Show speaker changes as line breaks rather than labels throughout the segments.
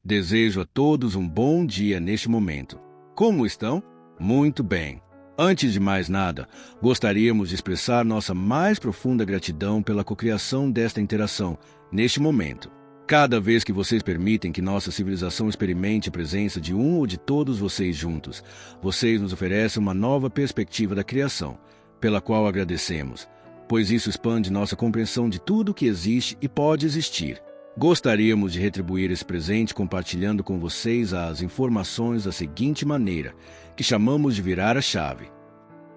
Desejo a todos um bom dia neste momento. Como estão? Muito bem. Antes de mais nada, gostaríamos de expressar nossa mais profunda gratidão pela cocriação desta interação, neste momento. Cada vez que vocês permitem que nossa civilização experimente a presença de um ou de todos vocês juntos, vocês nos oferecem uma nova perspectiva da criação, pela qual agradecemos, pois isso expande nossa compreensão de tudo que existe e pode existir. Gostaríamos de retribuir esse presente compartilhando com vocês as informações da seguinte maneira, que chamamos de virar a chave.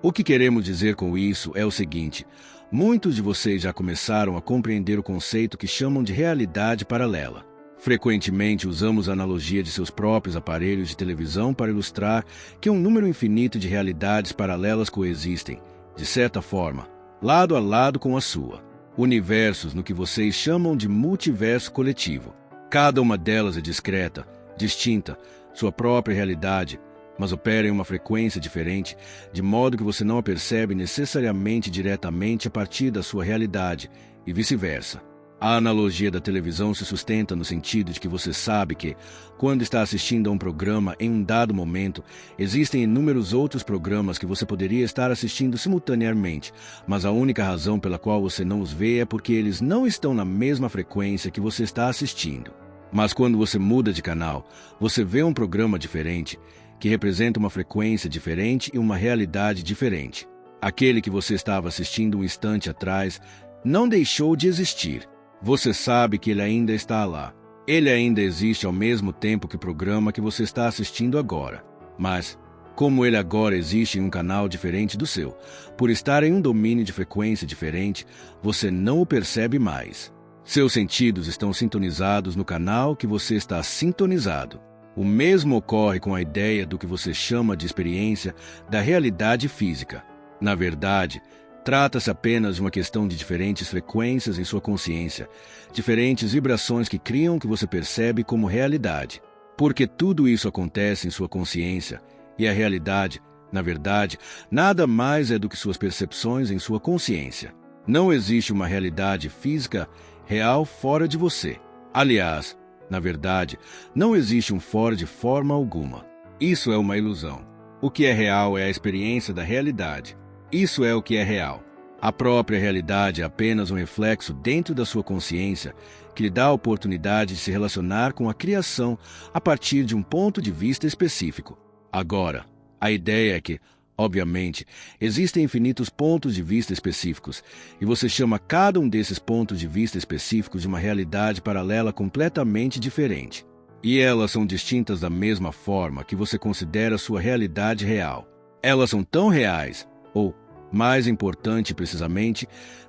O que queremos dizer com isso é o seguinte: muitos de vocês já começaram a compreender o conceito que chamam de realidade paralela. Frequentemente usamos a analogia de seus próprios aparelhos de televisão para ilustrar que um número infinito de realidades paralelas coexistem, de certa forma, lado a lado com a sua. Universos no que vocês chamam de multiverso coletivo. Cada uma delas é discreta, distinta, sua própria realidade, mas opera em uma frequência diferente, de modo que você não a percebe necessariamente diretamente a partir da sua realidade, e vice-versa. A analogia da televisão se sustenta no sentido de que você sabe que, quando está assistindo a um programa em um dado momento, existem inúmeros outros programas que você poderia estar assistindo simultaneamente, mas a única razão pela qual você não os vê é porque eles não estão na mesma frequência que você está assistindo. Mas quando você muda de canal, você vê um programa diferente, que representa uma frequência diferente e uma realidade diferente. Aquele que você estava assistindo um instante atrás não deixou de existir. Você sabe que ele ainda está lá. Ele ainda existe ao mesmo tempo que o programa que você está assistindo agora. Mas, como ele agora existe em um canal diferente do seu, por estar em um domínio de frequência diferente, você não o percebe mais. Seus sentidos estão sintonizados no canal que você está sintonizado. O mesmo ocorre com a ideia do que você chama de experiência da realidade física. Na verdade, trata-se apenas de uma questão de diferentes frequências em sua consciência, diferentes vibrações que criam o que você percebe como realidade. Porque tudo isso acontece em sua consciência, e a realidade, na verdade, nada mais é do que suas percepções em sua consciência. Não existe uma realidade física real fora de você. Aliás, na verdade, não existe um fora de forma alguma. Isso é uma ilusão. O que é real é a experiência da realidade. Isso é o que é real. A própria realidade é apenas um reflexo dentro da sua consciência que lhe dá a oportunidade de se relacionar com a criação a partir de um ponto de vista específico. Agora, a ideia é que, obviamente, existem infinitos pontos de vista específicos, e você chama cada um desses pontos de vista específicos de uma realidade paralela completamente diferente. E elas são distintas da mesma forma que você considera sua realidade real. Elas são tão reais, ou, mais importante precisamente,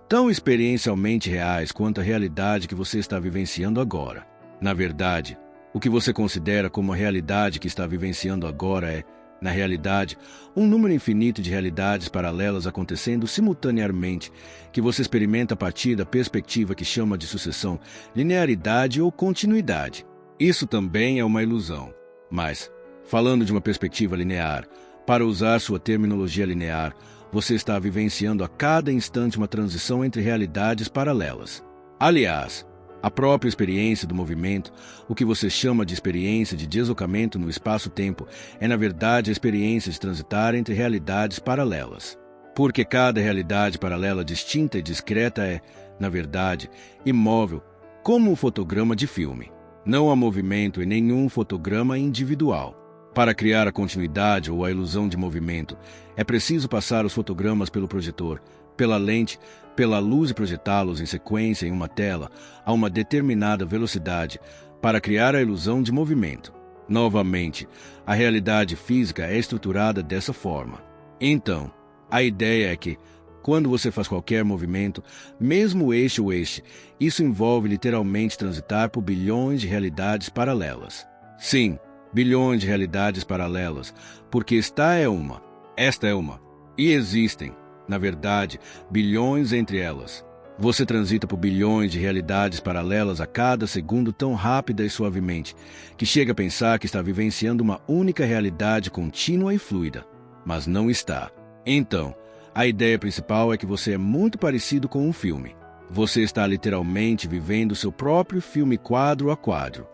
tão experiencialmente reais quanto a realidade que você está vivenciando agora. Na verdade, o que você considera como a realidade que está vivenciando agora é, na realidade, um número infinito de realidades paralelas acontecendo simultaneamente, que você experimenta a partir da perspectiva que chama de sucessão, linearidade ou continuidade. Isso também é uma ilusão. Mas, falando de uma perspectiva linear, para usar sua terminologia linear, você está vivenciando a cada instante uma transição entre realidades paralelas. Aliás, a própria experiência do movimento, o que você chama de experiência de deslocamento no espaço-tempo, é na verdade a experiência de transitar entre realidades paralelas. Porque cada realidade paralela distinta e discreta é, na verdade, imóvel, como um fotograma de filme. Não há movimento em nenhum fotograma individual. Para criar a continuidade ou a ilusão de movimento, é preciso passar os fotogramas pelo projetor, pela lente, pela luz e projetá-los em sequência em uma tela a uma determinada velocidade para criar a ilusão de movimento. Novamente, a realidade física é estruturada dessa forma. Então, a ideia é que, quando você faz qualquer movimento, mesmo este ou este, isso envolve literalmente transitar por bilhões de realidades paralelas. Sim, bilhões de realidades paralelas, porque esta é uma, e existem, na verdade, bilhões entre elas. Você transita por bilhões de realidades paralelas a cada segundo tão rápida e suavemente, que chega a pensar que está vivenciando uma única realidade contínua e fluida, mas não está. Então, a ideia principal é que você é muito parecido com um filme. Você está literalmente vivendo seu próprio filme quadro a quadro.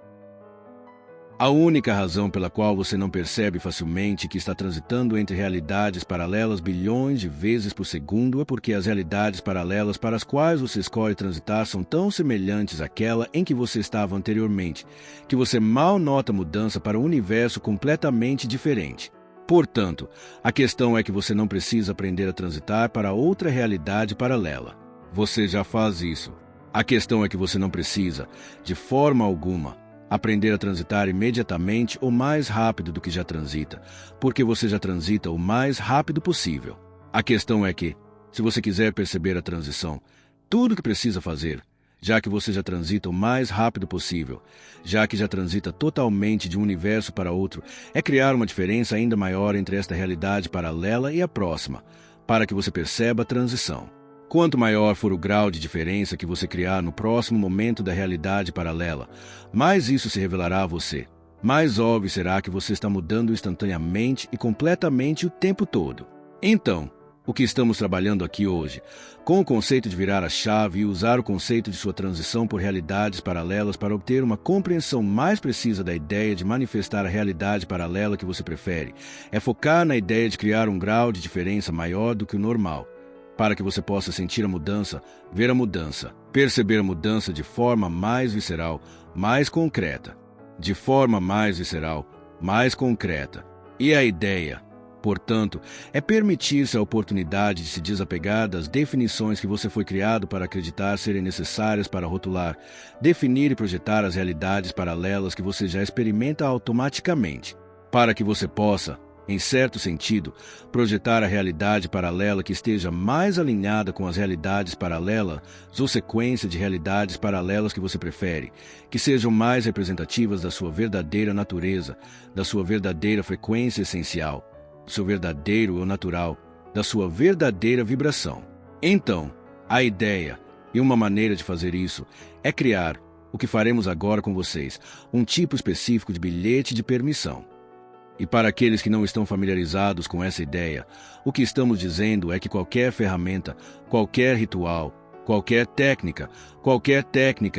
A única razão pela qual você não percebe facilmente que está transitando entre realidades paralelas bilhões de vezes por segundo é porque as realidades paralelas para as quais você escolhe transitar são tão semelhantes àquela em que você estava anteriormente, que você mal nota a mudança para um universo completamente diferente. Portanto, a questão é que você não precisa aprender a transitar para outra realidade paralela. Você já faz isso. A questão é que você não precisa, de forma alguma, aprender a transitar imediatamente ou mais rápido do que já transita, porque você já transita o mais rápido possível. A questão é que, se você quiser perceber a transição, tudo o que precisa fazer, já que você já transita o mais rápido possível, já que já transita totalmente de um universo para outro, é criar uma diferença ainda maior entre esta realidade paralela e a próxima, para que você perceba a transição. Quanto maior for o grau de diferença que você criar no próximo momento da realidade paralela, mais isso se revelará a você. Mais óbvio será que você está mudando instantaneamente e completamente o tempo todo. Então, o que estamos trabalhando aqui hoje, com o conceito de virar a chave e usar o conceito de sua transição por realidades paralelas para obter uma compreensão mais precisa da ideia de manifestar a realidade paralela que você prefere, é focar na ideia de criar um grau de diferença maior do que o normal, para que você possa sentir a mudança, ver a mudança, perceber a mudança de forma mais visceral, mais concreta. De forma mais visceral, mais concreta. E a ideia, portanto, é permitir-se a oportunidade de se desapegar das definições que você foi criado para acreditar serem necessárias para rotular, definir e projetar as realidades paralelas que você já experimenta automaticamente, para que você possa, em certo sentido, projetar a realidade paralela que esteja mais alinhada com as realidades paralelas ou sequência de realidades paralelas que você prefere, que sejam mais representativas da sua verdadeira natureza, da sua verdadeira frequência essencial, do seu verdadeiro eu natural, da sua verdadeira vibração. Então, a ideia, e uma maneira de fazer isso, é criar, o que faremos agora com vocês, um tipo específico de bilhete de permissão. E para aqueles que não estão familiarizados com essa ideia, o que estamos dizendo é que qualquer ferramenta, qualquer ritual, qualquer técnica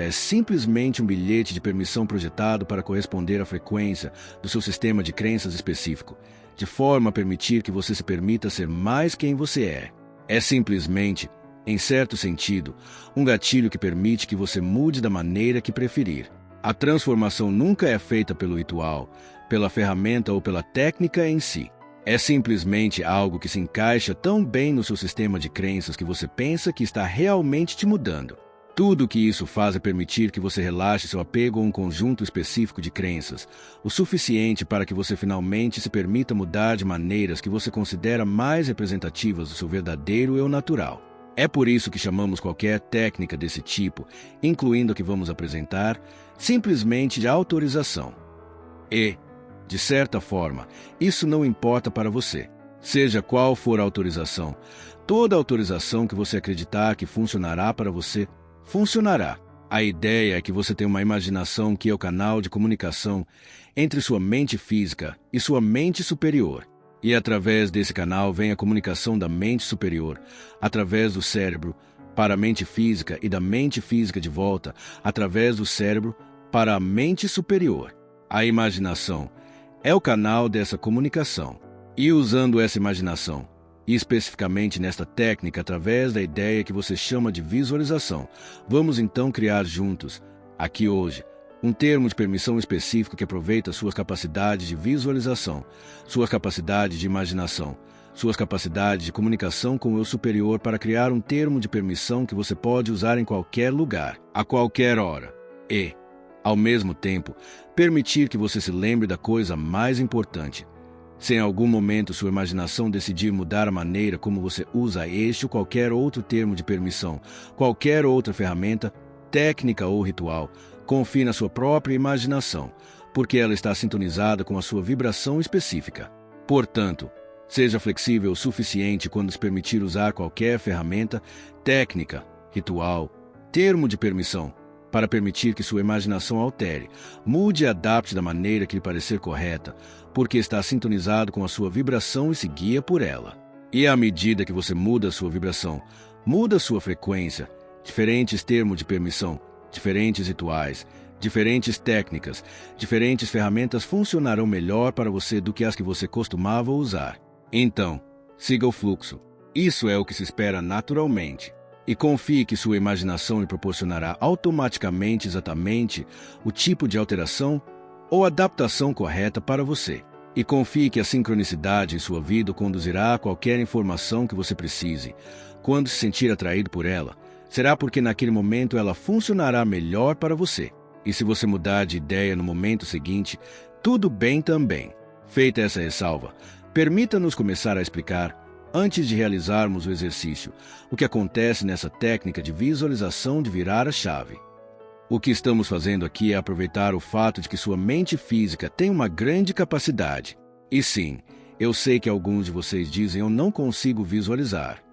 é simplesmente um bilhete de permissão projetado para corresponder à frequência do seu sistema de crenças específico, de forma a permitir que você se permita ser mais quem você é. É simplesmente, em certo sentido, um gatilho que permite que você mude da maneira que preferir. A transformação nunca é feita pelo ritual, pela ferramenta ou pela técnica em si. É simplesmente algo que se encaixa tão bem no seu sistema de crenças que você pensa que está realmente te mudando. Tudo o que isso faz é permitir que você relaxe seu apego a um conjunto específico de crenças, o suficiente para que você finalmente se permita mudar de maneiras que você considera mais representativas do seu verdadeiro eu natural. É por isso que chamamos qualquer técnica desse tipo, incluindo a que vamos apresentar, simplesmente de autorização. E, de certa forma, isso não importa para você. Seja qual for a autorização, toda autorização que você acreditar que funcionará para você, funcionará. A ideia é que você tenha uma imaginação que é o canal de comunicação entre sua mente física e sua mente superior. E através desse canal vem a comunicação da mente superior, através do cérebro, para a mente física e da mente física de volta, através do cérebro, para a mente superior. A imaginação é o canal dessa comunicação. E usando essa imaginação, e especificamente nesta técnica através da ideia que você chama de visualização, vamos então criar juntos, aqui hoje, um termo de permissão específico que aproveita suas capacidades de visualização, suas capacidades de imaginação, suas capacidades de comunicação com o eu superior para criar um termo de permissão que você pode usar em qualquer lugar, a qualquer hora. E, ao mesmo tempo, permitir que você se lembre da coisa mais importante. Se em algum momento sua imaginação decidir mudar a maneira como você usa este ou qualquer outro termo de permissão, qualquer outra ferramenta, técnica ou ritual, confie na sua própria imaginação, porque ela está sintonizada com a sua vibração específica. Portanto, seja flexível o suficiente quando se permitir usar qualquer ferramenta, técnica, ritual, termo de permissão, para permitir que sua imaginação altere, mude e adapte da maneira que lhe parecer correta, porque está sintonizado com a sua vibração e se guia por ela. E à medida que você muda a sua vibração, muda a sua frequência, diferentes termos de permissão, diferentes rituais, Diferentes técnicas, diferentes ferramentas funcionarão melhor para você do que as que você costumava usar. Então, siga o fluxo. Isso é o que se espera naturalmente. E confie que sua imaginação lhe proporcionará automaticamente exatamente o tipo de alteração ou adaptação correta para você. E confie que a sincronicidade em sua vida o conduzirá a qualquer informação que você precise. Quando se sentir atraído por ela, será porque naquele momento ela funcionará melhor para você. E se você mudar de ideia no momento seguinte, tudo bem também. Feita essa ressalva, permita-nos começar a explicar, antes de realizarmos o exercício, o que acontece nessa técnica de visualização de virar a chave. O que estamos fazendo aqui é aproveitar o fato de que sua mente física tem uma grande capacidade. E sim, eu sei que alguns de vocês dizem eu não consigo visualizar.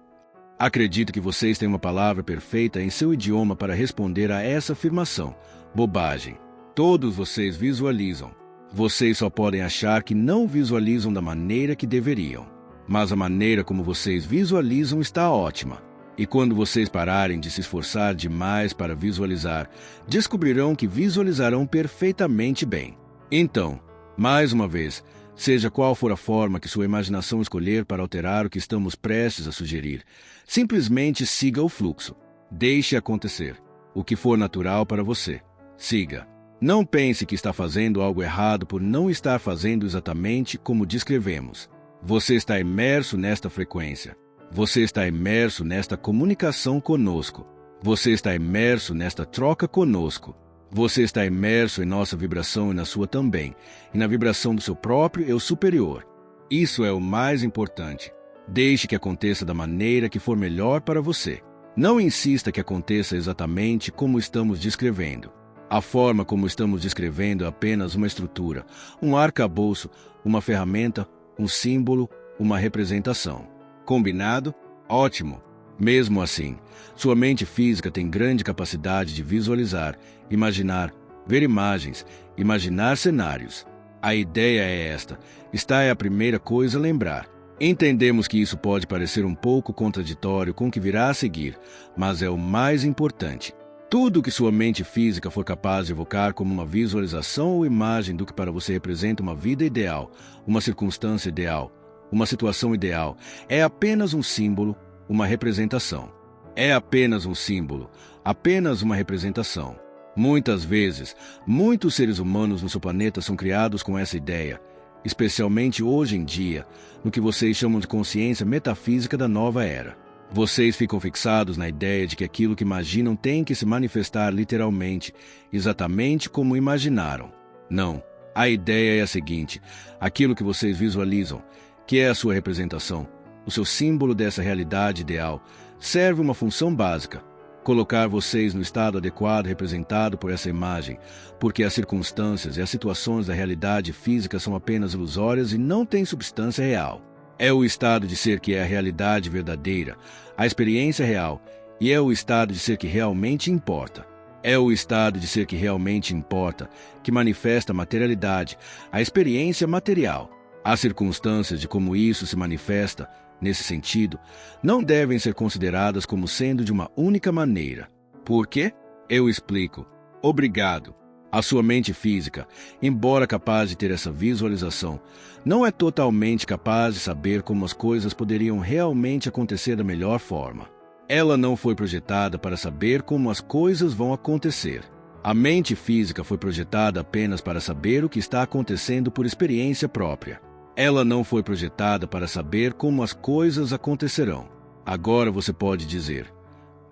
Acredito que vocês têm uma palavra perfeita em seu idioma para responder a essa afirmação. Bobagem. Todos vocês visualizam. Vocês só podem achar que não visualizam da maneira que deveriam. Mas a maneira como vocês visualizam está ótima. E quando vocês pararem de se esforçar demais para visualizar, descobrirão que visualizarão perfeitamente bem. Então, mais uma vez, seja qual for a forma que sua imaginação escolher para alterar o que estamos prestes a sugerir, simplesmente siga o fluxo. Deixe acontecer. O que for natural para você, siga. Não pense que está fazendo algo errado por não estar fazendo exatamente como descrevemos. Você está imerso nesta frequência. Você está imerso nesta comunicação conosco. Você está imerso nesta troca conosco. Você está imerso em nossa vibração e na sua também, e na vibração do seu próprio eu superior. Isso é o mais importante. Deixe que aconteça da maneira que for melhor para você. Não insista que aconteça exatamente como estamos descrevendo. A forma como estamos descrevendo é apenas uma estrutura, um arcabouço, uma ferramenta, um símbolo, uma representação. Combinado? Ótimo! Mesmo assim, sua mente física tem grande capacidade de visualizar, imaginar, ver imagens, imaginar cenários. A ideia é esta. Esta é a primeira coisa a lembrar. Entendemos que isso pode parecer um pouco contraditório com o que virá a seguir, mas é o mais importante. Tudo que sua mente física for capaz de evocar como uma visualização ou imagem do que para você representa uma vida ideal, uma circunstância ideal, uma situação ideal, é apenas um símbolo, uma representação. É apenas um símbolo, apenas uma representação. Muitas vezes, muitos seres humanos no seu planeta são criados com essa ideia, especialmente hoje em dia, no que vocês chamam de consciência metafísica da nova era. Vocês ficam fixados na ideia de que aquilo que imaginam tem que se manifestar literalmente, exatamente como imaginaram. Não, a ideia é a seguinte: aquilo que vocês visualizam, que é a sua representação, o seu símbolo dessa realidade ideal, serve uma função básica: colocar vocês no estado adequado representado por essa imagem, porque as circunstâncias e as situações da realidade física são apenas ilusórias e não têm substância real. É o estado de ser que é a realidade verdadeira, a experiência real, e é o estado de ser que realmente importa. É o estado de ser que realmente importa, que manifesta a materialidade, a experiência material. As circunstâncias de como isso se manifesta, nesse sentido, não devem ser consideradas como sendo de uma única maneira. Por quê? Eu explico. Obrigado. A sua mente física, embora capaz de ter essa visualização, não é totalmente capaz de saber como as coisas poderiam realmente acontecer da melhor forma. Ela não foi projetada para saber como as coisas vão acontecer. A mente física foi projetada apenas para saber o que está acontecendo por experiência própria. Ela não foi projetada para saber como as coisas acontecerão. Agora você pode dizer: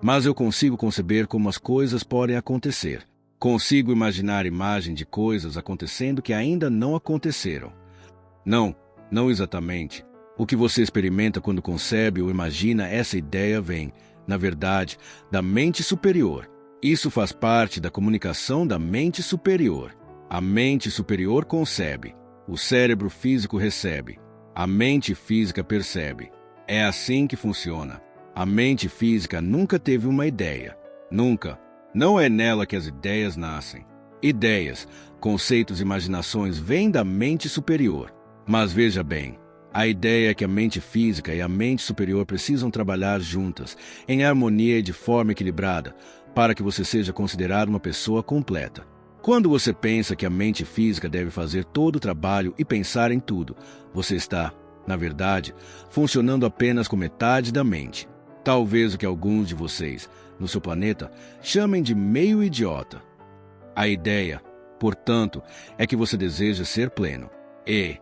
mas eu consigo conceber como as coisas podem acontecer. Consigo imaginar imagem de coisas acontecendo que ainda não aconteceram. Não, não exatamente. O que você experimenta quando concebe ou imagina essa ideia vem, na verdade, da mente superior. Isso faz parte da comunicação da mente superior. A mente superior concebe. O cérebro físico recebe. A mente física percebe. É assim que funciona. A mente física nunca teve uma ideia. Nunca. Não é nela que as ideias nascem. Ideias, conceitos e imaginações vêm da mente superior. Mas veja bem, a ideia é que a mente física e a mente superior precisam trabalhar juntas, em harmonia e de forma equilibrada, para que você seja considerado uma pessoa completa. Quando você pensa que a mente física deve fazer todo o trabalho e pensar em tudo, você está, na verdade, funcionando apenas com metade da mente. Talvez o que alguns de vocês, no seu planeta, chamem de meio idiota. A ideia, portanto, é que você deseja ser pleno. E,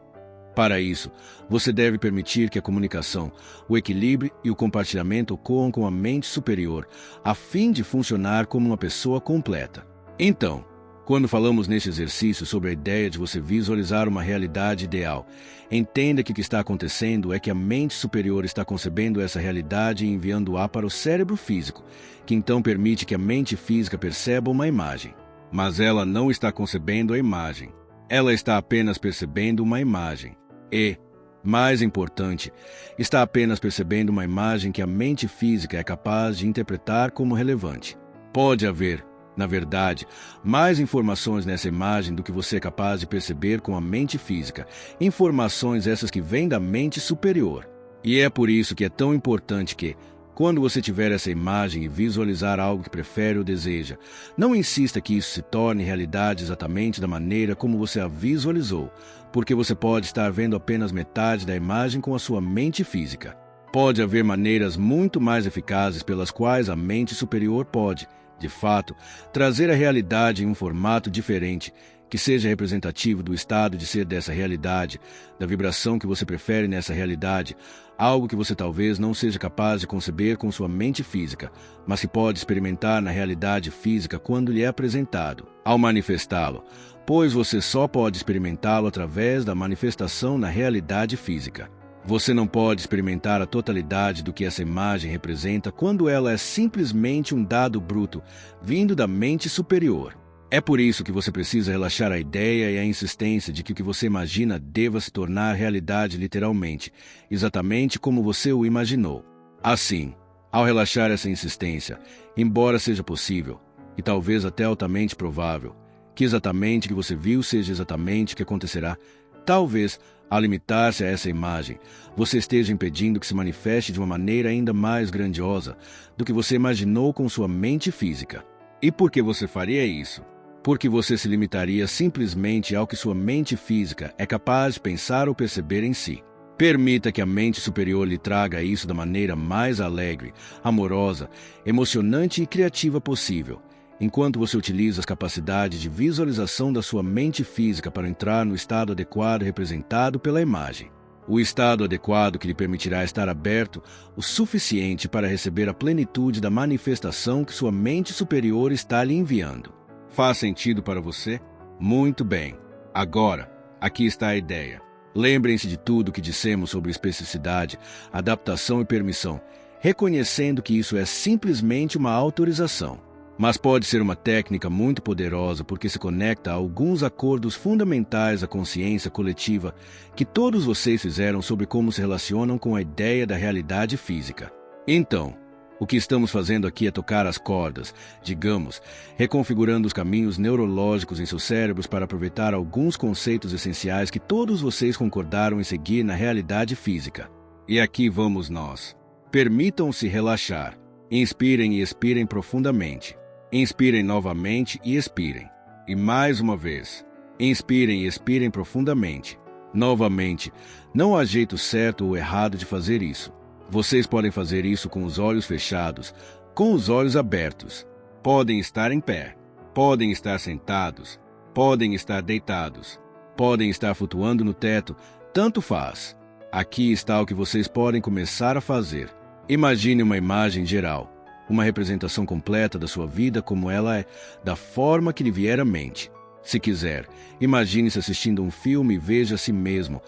para isso, você deve permitir que a comunicação, o equilíbrio e o compartilhamento ocorram com a mente superior, a fim de funcionar como uma pessoa completa. Então, quando falamos neste exercício sobre a ideia de você visualizar uma realidade ideal, entenda que o que está acontecendo é que a mente superior está concebendo essa realidade e enviando-a para o cérebro físico, que então permite que a mente física perceba uma imagem. Mas ela não está concebendo a imagem. Ela está apenas percebendo uma imagem. E, mais importante, está apenas percebendo uma imagem que a mente física é capaz de interpretar como relevante. Pode haver, na verdade, mais informações nessa imagem do que você é capaz de perceber com a mente física, informações essas que vêm da mente superior. E é por isso que é tão importante que, quando você tiver essa imagem e visualizar algo que prefere ou deseja, não insista que isso se torne realidade exatamente da maneira como você a visualizou, porque você pode estar vendo apenas metade da imagem com a sua mente física. Pode haver maneiras muito mais eficazes pelas quais a mente superior pode, de fato, trazer a realidade em um formato diferente, que seja representativo do estado de ser dessa realidade, da vibração que você prefere nessa realidade, algo que você talvez não seja capaz de conceber com sua mente física, mas que pode experimentar na realidade física quando lhe é apresentado, ao manifestá-lo, pois você só pode experimentá-lo através da manifestação na realidade física. Você não pode experimentar a totalidade do que essa imagem representa quando ela é simplesmente um dado bruto, vindo da mente superior. É por isso que você precisa relaxar a ideia e a insistência de que o que você imagina deva se tornar realidade literalmente, exatamente como você o imaginou. Assim, ao relaxar essa insistência, embora seja possível, e talvez até altamente provável, que exatamente o que você viu seja exatamente o que acontecerá, talvez, ao limitar-se a essa imagem, você esteja impedindo que se manifeste de uma maneira ainda mais grandiosa do que você imaginou com sua mente física. E por que você faria isso? Porque você se limitaria simplesmente ao que sua mente física é capaz de pensar ou perceber em si. Permita que a mente superior lhe traga isso da maneira mais alegre, amorosa, emocionante e criativa possível, enquanto você utiliza as capacidades de visualização da sua mente física para entrar no estado adequado representado pela imagem. O estado adequado que lhe permitirá estar aberto o suficiente para receber a plenitude da manifestação que sua mente superior está lhe enviando. Faz sentido para você? Muito bem. Agora, aqui está a ideia. Lembrem-se de tudo o que dissemos sobre especificidade, adaptação e permissão, reconhecendo que isso é simplesmente uma autorização. Mas pode ser uma técnica muito poderosa porque se conecta a alguns acordos fundamentais da consciência coletiva que todos vocês fizeram sobre como se relacionam com a ideia da realidade física. Então, o que estamos fazendo aqui é tocar as cordas, digamos, reconfigurando os caminhos neurológicos em seus cérebros para aproveitar alguns conceitos essenciais que todos vocês concordaram em seguir na realidade física. E aqui vamos nós. Permitam-se relaxar. Inspirem e expirem profundamente. Inspirem novamente e expirem. E mais uma vez. Inspirem e expirem profundamente. Novamente, não há jeito certo ou errado de fazer isso. Vocês podem fazer isso com os olhos fechados, com os olhos abertos. Podem estar em pé. Podem estar sentados. Podem estar deitados. Podem estar flutuando no teto. Tanto faz. Aqui está o que vocês podem começar a fazer. Imagine uma imagem geral, uma representação completa da sua vida como ela é, da forma que lhe vier à mente. Se quiser, imagine-se assistindo um filme e veja a si mesmo,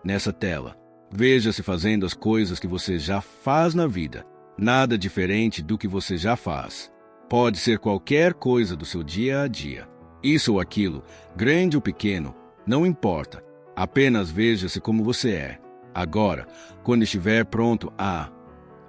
nessa tela. Veja-se fazendo as coisas que você já faz na vida. Nada diferente do que você já faz. Pode ser qualquer coisa do seu dia a dia. Isso ou aquilo, grande ou pequeno, não importa. Apenas veja-se como você é. Agora, quando estiver pronto,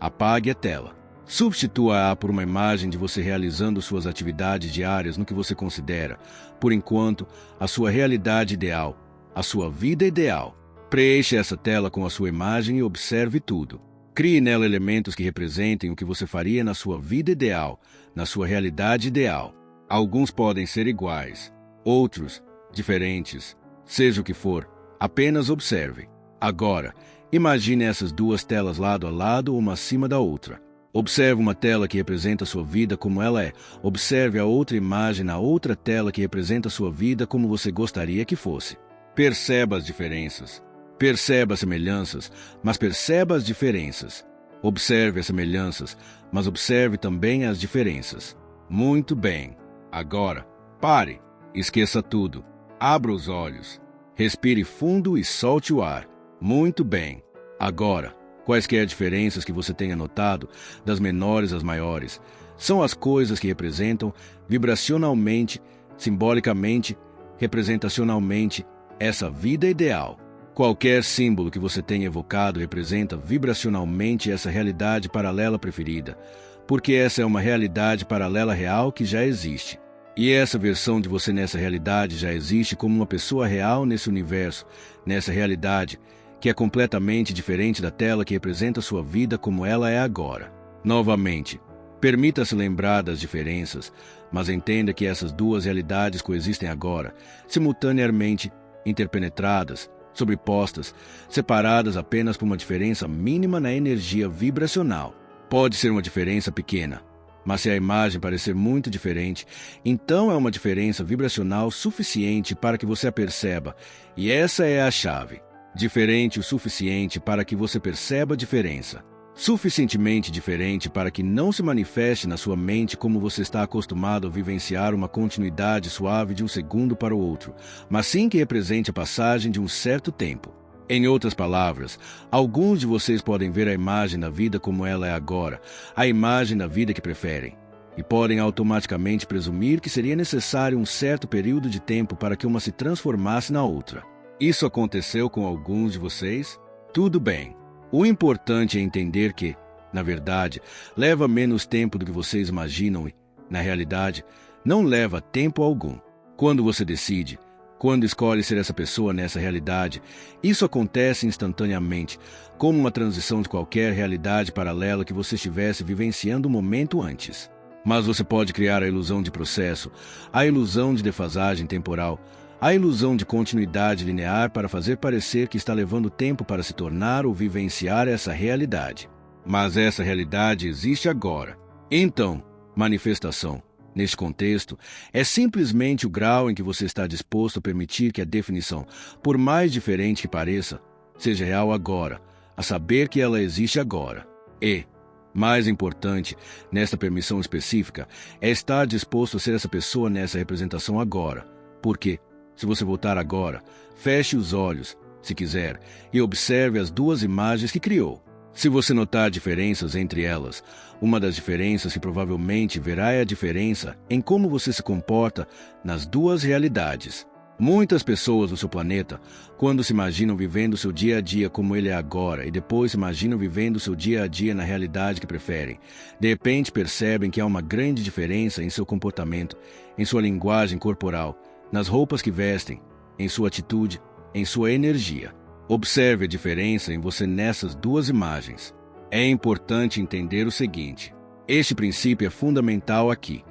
apague a tela. Substitua-a por uma imagem de você realizando suas atividades diárias no que você considera, por enquanto, a sua realidade ideal, a sua vida ideal. Preencha essa tela com a sua imagem e observe tudo. Crie nela elementos que representem o que você faria na sua vida ideal, na sua realidade ideal. Alguns podem ser iguais, outros diferentes. Seja o que for, apenas observe. Agora, imagine essas duas telas lado a lado, uma acima da outra. Observe uma tela que representa a sua vida como ela é. Observe a outra imagem na outra tela que representa a sua vida como você gostaria que fosse. Perceba as diferenças. Perceba as semelhanças, mas perceba as diferenças. Observe as semelhanças, mas observe também as diferenças. Muito bem. Agora, pare. Esqueça tudo. Abra os olhos. Respire fundo e solte o ar. Muito bem. Agora, quaisquer diferenças que você tenha notado, das menores às maiores, são as coisas que representam vibracionalmente, simbolicamente, representacionalmente, essa vida ideal. Qualquer símbolo que você tenha evocado representa vibracionalmente essa realidade paralela preferida, porque essa é uma realidade paralela real que já existe. E essa versão de você nessa realidade já existe como uma pessoa real nesse universo, nessa realidade, que é completamente diferente da tela que representa sua vida como ela é agora. Novamente, permita-se lembrar das diferenças, mas entenda que essas duas realidades coexistem agora, simultaneamente, interpenetradas, sobrepostas, separadas apenas por uma diferença mínima na energia vibracional. Pode ser uma diferença pequena, mas se a imagem parecer muito diferente, então é uma diferença vibracional suficiente para que você a perceba, e essa é a chave. Diferente o suficiente para que você perceba a diferença. Suficientemente diferente para que não se manifeste na sua mente como você está acostumado a vivenciar uma continuidade suave de um segundo para o outro, mas sim que represente a passagem de um certo tempo. Em outras palavras, alguns de vocês podem ver a imagem da vida como ela é agora, a imagem da vida que preferem, e podem automaticamente presumir que seria necessário um certo período de tempo para que uma se transformasse na outra. Isso aconteceu com alguns de vocês? Tudo bem. O importante é entender que, na verdade, leva menos tempo do que vocês imaginam e, na realidade, não leva tempo algum. Quando você decide, quando escolhe ser essa pessoa nessa realidade, isso acontece instantaneamente, como uma transição de qualquer realidade paralela que você estivesse vivenciando um momento antes. Mas você pode criar a ilusão de processo, a ilusão de defasagem temporal, a ilusão de continuidade linear para fazer parecer que está levando tempo para se tornar ou vivenciar essa realidade. Mas essa realidade existe agora. Então, manifestação, neste contexto, é simplesmente o grau em que você está disposto a permitir que a definição, por mais diferente que pareça, seja real agora, a saber que ela existe agora. E, mais importante, nesta permissão específica, é estar disposto a ser essa pessoa nessa representação agora. Porque, se você voltar agora, feche os olhos, se quiser, e observe as duas imagens que criou. Se você notar diferenças entre elas, uma das diferenças que provavelmente verá é a diferença em como você se comporta nas duas realidades. Muitas pessoas do seu planeta, quando se imaginam vivendo seu dia a dia como ele é agora e depois se imaginam vivendo seu dia a dia na realidade que preferem, de repente percebem que há uma grande diferença em seu comportamento, em sua linguagem corporal, nas roupas que vestem, em sua atitude, em sua energia. Observe a diferença em você nessas duas imagens. É importante entender o seguinte: este princípio é fundamental aqui.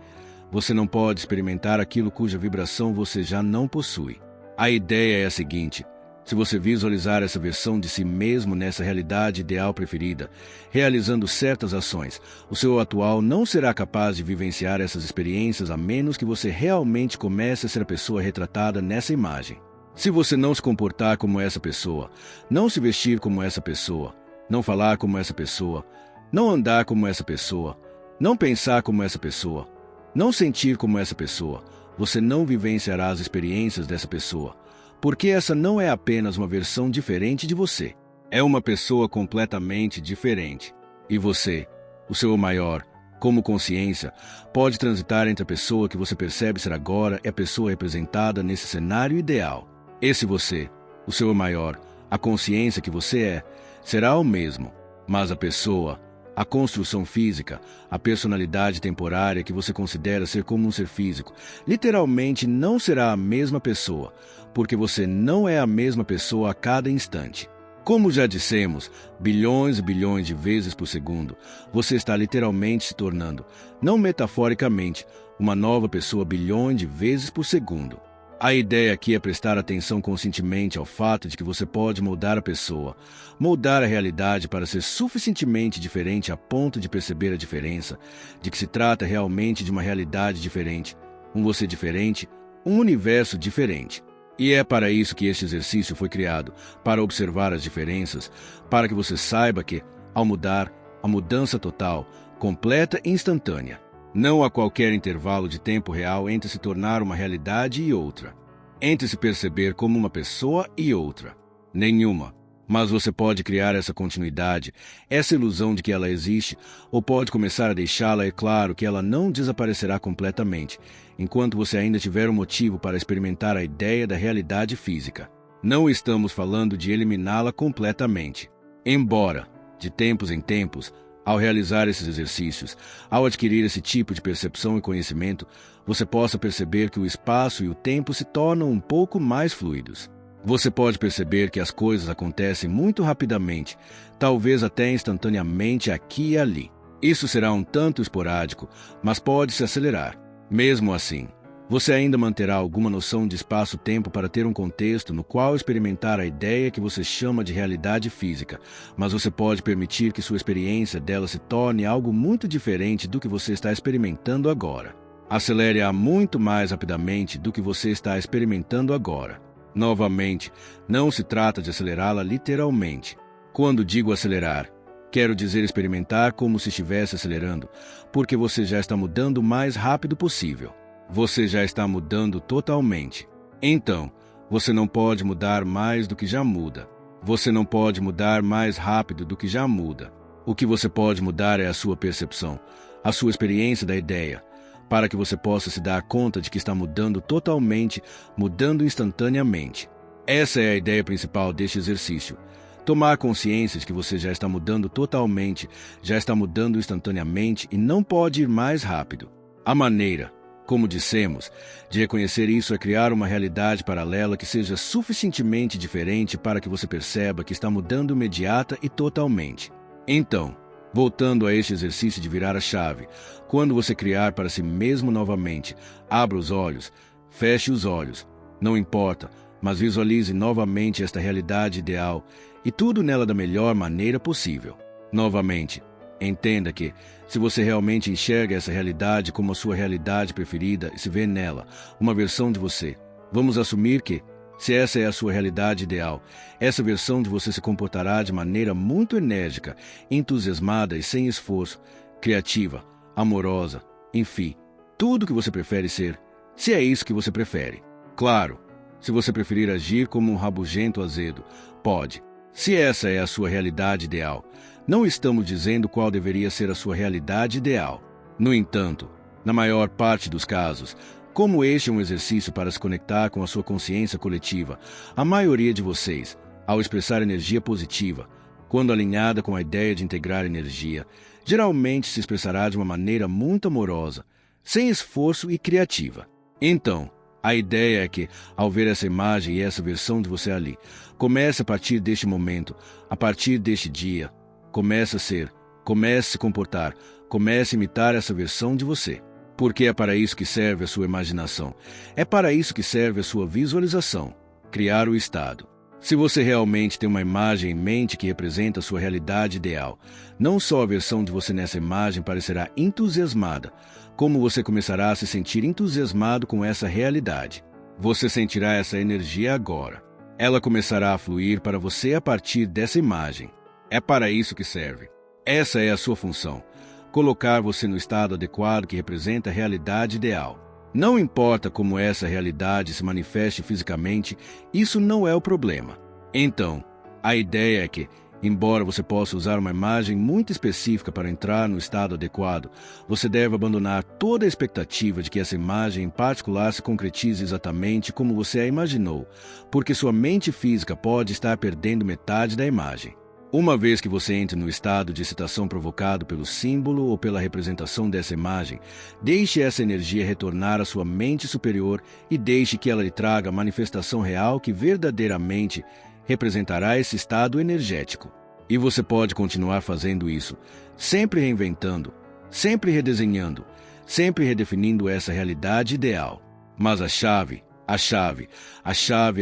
Você não pode experimentar aquilo cuja vibração você já não possui. A ideia é a seguinte: se você visualizar essa versão de si mesmo nessa realidade ideal preferida, realizando certas ações, o seu atual não será capaz de vivenciar essas experiências a menos que você realmente comece a ser a pessoa retratada nessa imagem. Se você não se comportar como essa pessoa, não se vestir como essa pessoa, não falar como essa pessoa, não andar como essa pessoa, não pensar como essa pessoa, não sentir como essa pessoa, você não vivenciará as experiências dessa pessoa, porque essa não é apenas uma versão diferente de você. É uma pessoa completamente diferente. E você, o seu maior, como consciência, pode transitar entre a pessoa que você percebe ser agora e a pessoa representada nesse cenário ideal. Esse você, o seu maior, a consciência que você é, será o mesmo, mas a pessoa, a construção física, a personalidade temporária que você considera ser como um ser físico, literalmente não será a mesma pessoa, porque você não é a mesma pessoa a cada instante. Como já dissemos, bilhões e bilhões de vezes por segundo, você está literalmente se tornando, não metaforicamente, uma nova pessoa bilhões de vezes por segundo. A ideia aqui é prestar atenção conscientemente ao fato de que você pode moldar a pessoa, moldar a realidade para ser suficientemente diferente a ponto de perceber a diferença, de que se trata realmente de uma realidade diferente, um você diferente, um universo diferente. E é para isso que este exercício foi criado, para observar as diferenças, para que você saiba que, ao mudar, a mudança total, completa e instantânea. Não há qualquer intervalo de tempo real entre se tornar uma realidade e outra. Entre se perceber como uma pessoa e outra. Nenhuma. Mas você pode criar essa continuidade, essa ilusão de que ela existe, ou pode começar a deixá-la. É claro que ela não desaparecerá completamente, enquanto você ainda tiver um motivo para experimentar a ideia da realidade física. Não estamos falando de eliminá-la completamente. Embora, de tempos em tempos, ao realizar esses exercícios, ao adquirir esse tipo de percepção e conhecimento, você possa perceber que o espaço e o tempo se tornam um pouco mais fluidos. Você pode perceber que as coisas acontecem muito rapidamente, talvez até instantaneamente aqui e ali. Isso será um tanto esporádico, mas pode se acelerar. Mesmo assim, você ainda manterá alguma noção de espaço-tempo para ter um contexto no qual experimentar a ideia que você chama de realidade física, mas você pode permitir que sua experiência dela se torne algo muito diferente do que você está experimentando agora. Acelere-a muito mais rapidamente do que você está experimentando agora. Novamente, não se trata de acelerá-la literalmente. Quando digo acelerar, quero dizer experimentar como se estivesse acelerando, porque você já está mudando o mais rápido possível. Você já está mudando totalmente. Então, você não pode mudar mais do que já muda. Você não pode mudar mais rápido do que já muda. O que você pode mudar é a sua percepção, a sua experiência da ideia, para que você possa se dar conta de que está mudando totalmente, mudando instantaneamente. Essa é a ideia principal deste exercício. Tomar consciência de que você já está mudando totalmente, já está mudando instantaneamente e não pode ir mais rápido. A maneira, como dissemos, de reconhecer isso é criar uma realidade paralela que seja suficientemente diferente para que você perceba que está mudando imediata e totalmente. Então, voltando a este exercício de virar a chave, quando você criar para si mesmo novamente, abra os olhos, feche os olhos, não importa, mas visualize novamente esta realidade ideal e tudo nela da melhor maneira possível. Novamente, entenda que, se você realmente enxerga essa realidade como a sua realidade preferida e se vê nela uma versão de você, vamos assumir que, se essa é a sua realidade ideal, essa versão de você se comportará de maneira muito enérgica, entusiasmada e sem esforço, criativa, amorosa, enfim, tudo o que você prefere ser, se é isso que você prefere. Claro, se você preferir agir como um rabugento azedo, pode. Se essa é a sua realidade ideal, não estamos dizendo qual deveria ser a sua realidade ideal. No entanto, na maior parte dos casos, como este é um exercício para se conectar com a sua consciência coletiva, a maioria de vocês, ao expressar energia positiva, quando alinhada com a ideia de integrar energia, geralmente se expressará de uma maneira muito amorosa, sem esforço e criativa. Então, a ideia é que, ao ver essa imagem e essa versão de você ali, comece a partir deste momento, a partir deste dia, comece a ser, comece a se comportar, comece a imitar essa versão de você. Porque é para isso que serve a sua imaginação. É para isso que serve a sua visualização. Criar o estado. Se você realmente tem uma imagem em mente que representa a sua realidade ideal, não só a versão de você nessa imagem parecerá entusiasmada, como você começará a se sentir entusiasmado com essa realidade. Você sentirá essa energia agora. Ela começará a fluir para você a partir dessa imagem. É para isso que serve. Essa é a sua função. Colocar você no estado adequado que representa a realidade ideal. Não importa como essa realidade se manifeste fisicamente, isso não é o problema. Então, a ideia é que, embora você possa usar uma imagem muito específica para entrar no estado adequado, você deve abandonar toda a expectativa de que essa imagem em particular se concretize exatamente como você a imaginou, porque sua mente física pode estar perdendo metade da imagem. Uma vez que você entre no estado de excitação provocado pelo símbolo ou pela representação dessa imagem, deixe essa energia retornar à sua mente superior e deixe que ela lhe traga a manifestação real que verdadeiramente representará esse estado energético. E você pode continuar fazendo isso, sempre reinventando, sempre redesenhando, sempre redefinindo essa realidade ideal. Mas a chave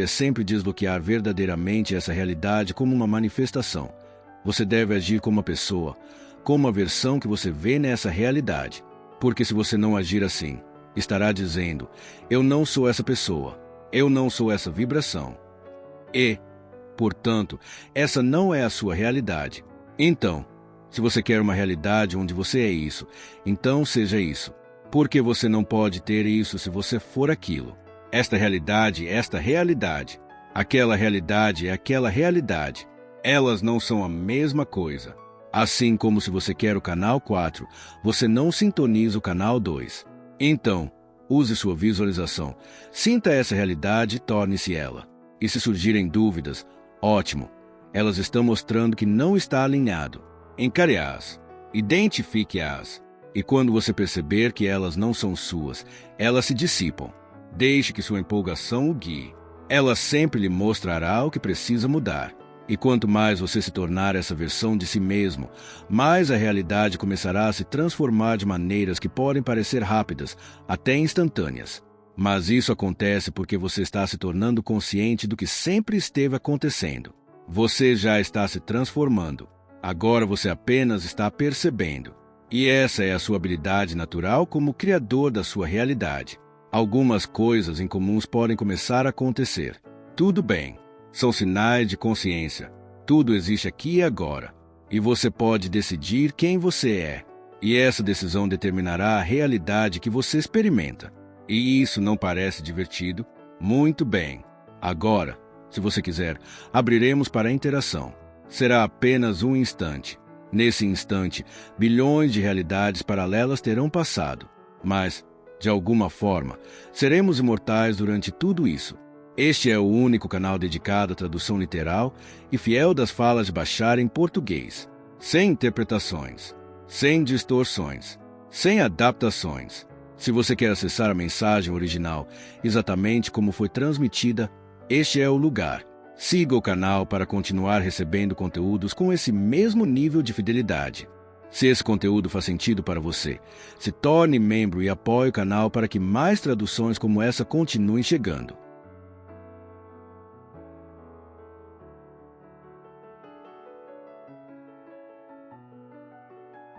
é sempre desbloquear verdadeiramente essa realidade como uma manifestação. Você deve agir como uma pessoa, como a versão que você vê nessa realidade. Porque se você não agir assim, estará dizendo: eu não sou essa pessoa, eu não sou essa vibração. E, portanto, essa não é a sua realidade. Então, se você quer uma realidade onde você é isso, então seja isso. Porque você não pode ter isso se você for aquilo. Esta realidade é esta realidade. Aquela realidade é aquela realidade. Elas não são a mesma coisa. Assim como se você quer o canal 4, você não sintoniza o canal 2. Então, use sua visualização. Sinta essa realidade e torne-se ela. E se surgirem dúvidas, ótimo. Elas estão mostrando que não está alinhado. Encare-as. Identifique-as. E quando você perceber que elas não são suas, elas se dissipam. Deixe que sua empolgação o guie. Ela sempre lhe mostrará o que precisa mudar. E quanto mais você se tornar essa versão de si mesmo, mais a realidade começará a se transformar de maneiras que podem parecer rápidas, até instantâneas. Mas isso acontece porque você está se tornando consciente do que sempre esteve acontecendo. Você já está se transformando. Agora você apenas está percebendo. E essa é a sua habilidade natural como criador da sua realidade. Algumas coisas incomuns podem começar a acontecer. Tudo bem. São sinais de consciência. Tudo existe aqui e agora. E você pode decidir quem você é. E essa decisão determinará a realidade que você experimenta. E isso não parece divertido? Muito bem. Agora, se você quiser, abriremos para a interação. Será apenas um instante. Nesse instante, bilhões de realidades paralelas terão passado. Mas, de alguma forma, seremos imortais durante tudo isso. Este é o único canal dedicado à tradução literal e fiel das falas de Bashar em português, sem interpretações, sem distorções, sem adaptações. Se você quer acessar a mensagem original exatamente como foi transmitida, este é o lugar. Siga o canal para continuar recebendo conteúdos com esse mesmo nível de fidelidade. Se esse conteúdo faz sentido para você, se torne membro e apoie o canal para que mais traduções como essa continuem chegando.